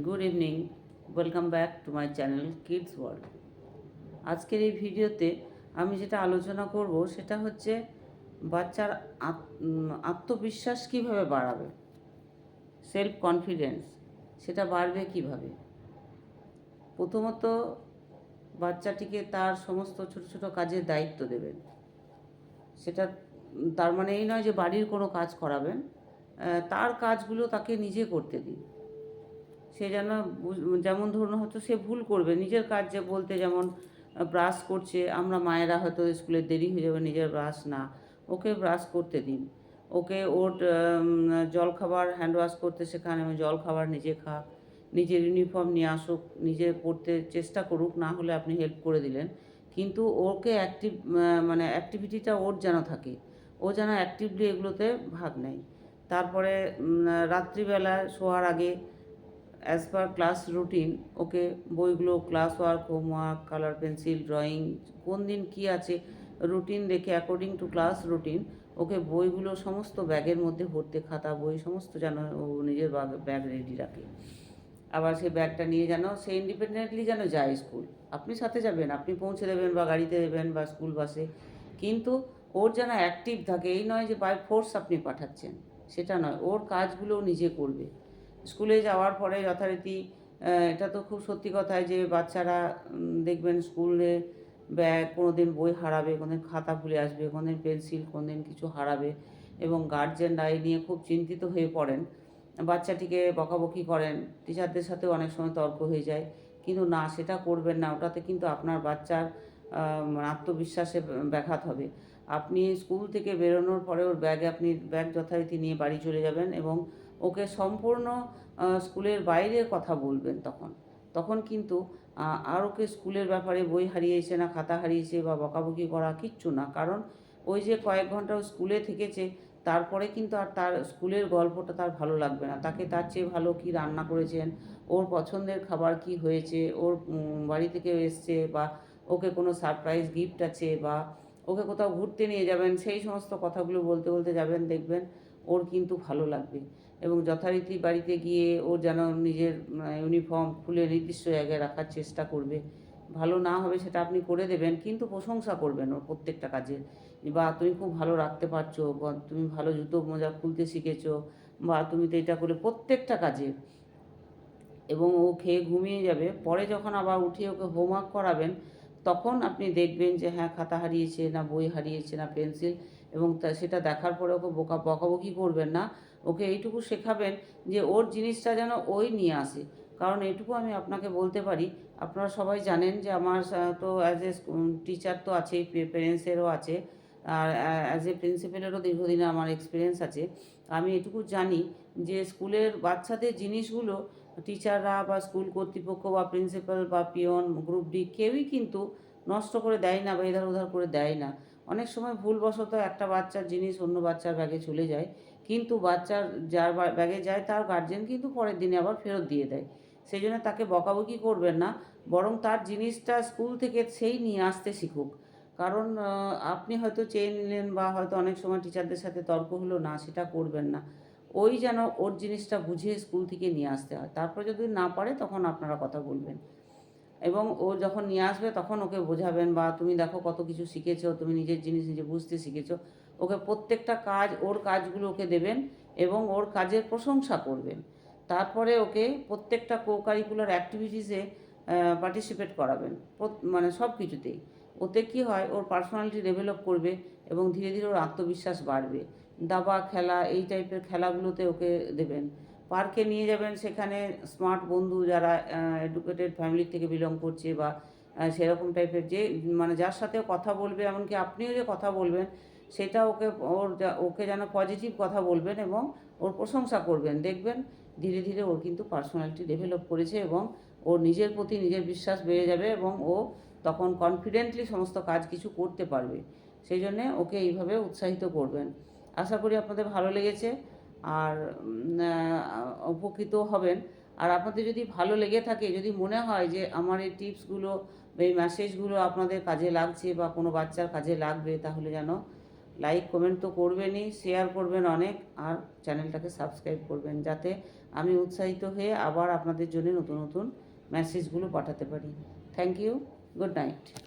Good evening, welcome back to my channel kids world. আজকের এই ভিডিওতে আমি যেটা আলোচনা করব সেটা হচ্ছে বাচ্চার আত্মবিশ্বাস কীভাবে বাড়াবে, সেলফ কনফিডেন্স সেটা বাড়বে কিভাবে। প্রথমত বাচ্চাটিকে তার সমস্ত ছোট ছোট কাজের দায়িত্ব দেবেন। সেটা তার মানে এই নয় যে বাড়ির কোনো কাজ করাবেন, তার কাজগুলো তাকে নিজে করতে দিন। সে যেন যেমন ধরুন হয়তো সে ভুল করবে নিজের কাজ, যে বলতে যেমন ব্রাশ করছে, আমরা মায়েরা হয়তো স্কুলে দেরি হয়ে যাবে, নিজের ব্রাশ না, ওকে ব্রাশ করতে দিন। ওকে ওর জলখাবার হ্যান্ড ওয়াশ করতে শেখান এবং জলখাবার নিজে খা, নিজের ইউনিফর্ম নিয়ে আসুক, নিজে পড়তে চেষ্টা করুক, না হলে আপনি হেল্প করে দিলেন, কিন্তু ওকে মানে অ্যাক্টিভিটিটা ওর যেন থাকে, ও যেন অ্যাক্টিভলি এগুলোতে ভাগ নেয়। তারপরে রাত্রিবেলা শোয়ার আগে অ্যাজ পার ক্লাস রুটিন ওকে বইগুলো, class work, homework, colour pencil, drawing, কোন দিন কী আছে রুটিন দেখে অ্যাকর্ডিং টু ক্লাস রুটিন ওকে বইগুলো সমস্ত ব্যাগের মধ্যে ভর্তি, খাতা বই সমস্ত যেন ও নিজের ব্যাগ রেডি রাখে। আবার সেই ব্যাগটা নিয়ে যেন সে ইন্ডিপেন্ডেন্টলি যেন যায় স্কুল। আপনি সাথে যাবেন, আপনি পৌঁছে দেবেন বা গাড়িতে দেবেন বা স্কুল বাসে, কিন্তু ওর যেন অ্যাক্টিভ থাকে। এই নয় যে বাই ফোর্স আপনি পাঠাচ্ছেন, সেটা নয়, ওর কাজগুলো নিজে করবে। স্কুলে যাওয়ার পরে যথারীতি এটা তো খুব সত্যি কথাই যে বাচ্চারা দেখবেন স্কুলে ব্যাগ কোনো দিন বই হারাবে, কোনো দিন খাতা ভুলে আসবে, কোনো দিন পেন্সিল, কোনো দিন কিছু হারাবে, এবং গার্জেনরা এই নিয়ে খুব চিন্তিত হয়ে পড়েন, বাচ্চাটিকে বকাবকি করেন, টিচারদের সাথেও অনেক সময় তর্ক হয়ে যায়। কিন্তু না, সেটা করবেন না, ওটাতে কিন্তু আপনার বাচ্চার আত্মবিশ্বাসে ব্যাঘাত হবে। আপনি স্কুল থেকে বেরোনোর পরে ওর আপনি ব্যাগ যথারীতি নিয়ে বাড়ি চলে যাবেন এবং ওকে সম্পূর্ণ স্কুলের বাইরে কথা বলবেন। তখন কিন্তু আর ওকে স্কুলের ব্যাপারে বই হারিয়েছে না, খাতা হারিয়েছে বা বকাবকি করা কিচ্ছু না। কারণ ওই যে কয়েক ঘন্টা ও স্কুলে থেকেছে, তারপরে কিন্তু আর তার স্কুলের গল্পটা তার ভালো লাগবে না। তাকে তার চেয়ে ভালো কী রান্না করেছেন, ওর পছন্দের খাবার কি হয়েছে, ওর বাড়ি থেকে এসছে, বা ওকে কোনো সারপ্রাইজ গিফট আছে, বা ওকে কোথাও ঘুরতে নিয়ে যাবেন, সেই সমস্ত কথাগুলো বলতে বলতে যাবেন, দেখবেন ওর কিন্তু ভালো লাগবে। এবং যথারীতি বাড়িতে গিয়ে ওর যেন নিজের ইউনিফর্ম খুলে নির্দিষ্ট জায়গায় রাখার চেষ্টা করবে। ভালো না হবে সেটা আপনি করে দেবেন, কিন্তু প্রশংসা করবেন ওর প্রত্যেকটা কাজের। বা তুমি খুব ভালো রাখতে পারছো, বা তুমি ভালো জুতো মোজা খুলতে শিখেছো, বা তুমি তো এটা করে প্রত্যেকটা কাজে। এবং ও খেয়ে ঘুমিয়ে যাবে, পরে যখন আবার উঠিয়ে ওকে হোমওয়ার্ক করাবেন, তখন আপনি দেখবেন যে হ্যাঁ, খাতা হারিয়েছে না, বই হারিয়েছে না, পেন্সিল, এবং সেটা দেখার পরে ওকে বকাবকি করবেন না। ওকে এইটুকু শেখাবেন যে ওর জিনিসটা যেন ওই নিয়ে আসে। কারণ এইটুকু আমি আপনাকে বলতে পারি, আপনারা সবাই জানেন যে আমার তো অ্যাজ এ টিচার তো আছেই, পেরেন্টসেরও আছে, আর অ্যাজ এ প্রিন্সিপালেরও দীর্ঘদিনে আমার এক্সপিরিয়েন্স আছে। আমি এটুকু জানি যে স্কুলের বাচ্চাদের জিনিসগুলো টিচাররা বা স্কুল কর্তৃপক্ষ বা প্রিন্সিপাল বা পিয়ন, গ্রুপ ডি, কেউই কিন্তু নষ্ট করে দেয় না বা এধার ওধার করে দেয় না। অনেক সময় ভুলবশত একটা বাচ্চার জিনিস অন্য বাচ্চার ব্যাগে চলে যায়, কিন্তু বাচ্চার যার ব্যাগে যায় তার গার্জেন কিন্তু পরের দিনে আবার ফেরত দিয়ে দেয়। সেই জন্য তাকে বকাবকি করবেন না, বরং তার জিনিসটা স্কুল থেকে সেই নিয়ে আসতে শিখুক। কারণ আপনি হয়তো চেয়ে নিলেন বা হয়তো অনেক সময় টিচারদের সাথে তর্ক হলো, না সেটা করবেন না। ওই যেন ওর জিনিসটা বুঝে স্কুল থেকে নিয়ে আসতে হয়। তারপর যদি না পারে তখন আপনারা কথা বলবেন। এবং ও যখন নিয়ে আসবে তখন ওকে বোঝাবেন, বা তুমি দেখো কত কিছু শিখেছো, তুমি নিজের জিনিস নিজে বুঝতে শিখেছো। ওকে প্রত্যেকটা কাজ, ওর কাজগুলো ওকে দেবেন এবং ওর কাজের প্রশংসা করবেন। তারপরে ওকে প্রত্যেকটা কারিকুলার অ্যাক্টিভিটিসে পার্টিসিপেট করাবেন, মানে সব কিছুতেই। ওতে কি হয়, ওর পার্সোনালিটি ডেভেলপ করবে এবং ধীরে ধীরে ওর আত্মবিশ্বাস বাড়বে। দাবা খেলা, এই টাইপের খেলাগুলোতে ওকে দেবেন। পার্কে নিয়ে যাবেন, সেখানে স্মার্ট বন্ধু যারা এডুকেটেড ফ্যামিলি থেকে বিলং করছে, বা সেরকম টাইপের যে মানে যার সাথে কথা বলবে, এমনকি আপনিও যে কথা বলবেন সেটা ওকে যেন পজিটিভ কথা বলবেন এবং ওর প্রশংসা করবেন। দেখবেন ধীরে ধীরে ওর কিন্তু পার্সোনালিটি ডেভেলপ করেছে এবং ওর নিজের প্রতি নিজের বিশ্বাস বেড়ে যাবে এবং ও তখন কনফিডেন্টলি সমস্ত কাজ কিছু করতে পারবে। সেই জন্যে ওকে এইভাবে উৎসাহিত করবেন। আশা করি আপনাদের ভালো লেগেছে আর উপকৃত হবেন। আর আপনাদের যদি ভালো লেগে থাকে, যদি মনে হয় যে আমার এই টিপসগুলো বা এই মেসেজগুলো আপনাদের কাজে লাগছে বা কোনো বাচ্চার কাজে লাগবে, তাহলে যেন লাইক কমেন্ট তো করবেনই, শেয়ার করবেন অনেক, আর চ্যানেলটাকে সাবস্ক্রাইব করবেন, যাতে আমি উৎসাহিত হয়ে আবার আপনাদের জন্য নতুন নতুন মেসেজগুলো পাঠাতে পারি। Thank you, good night.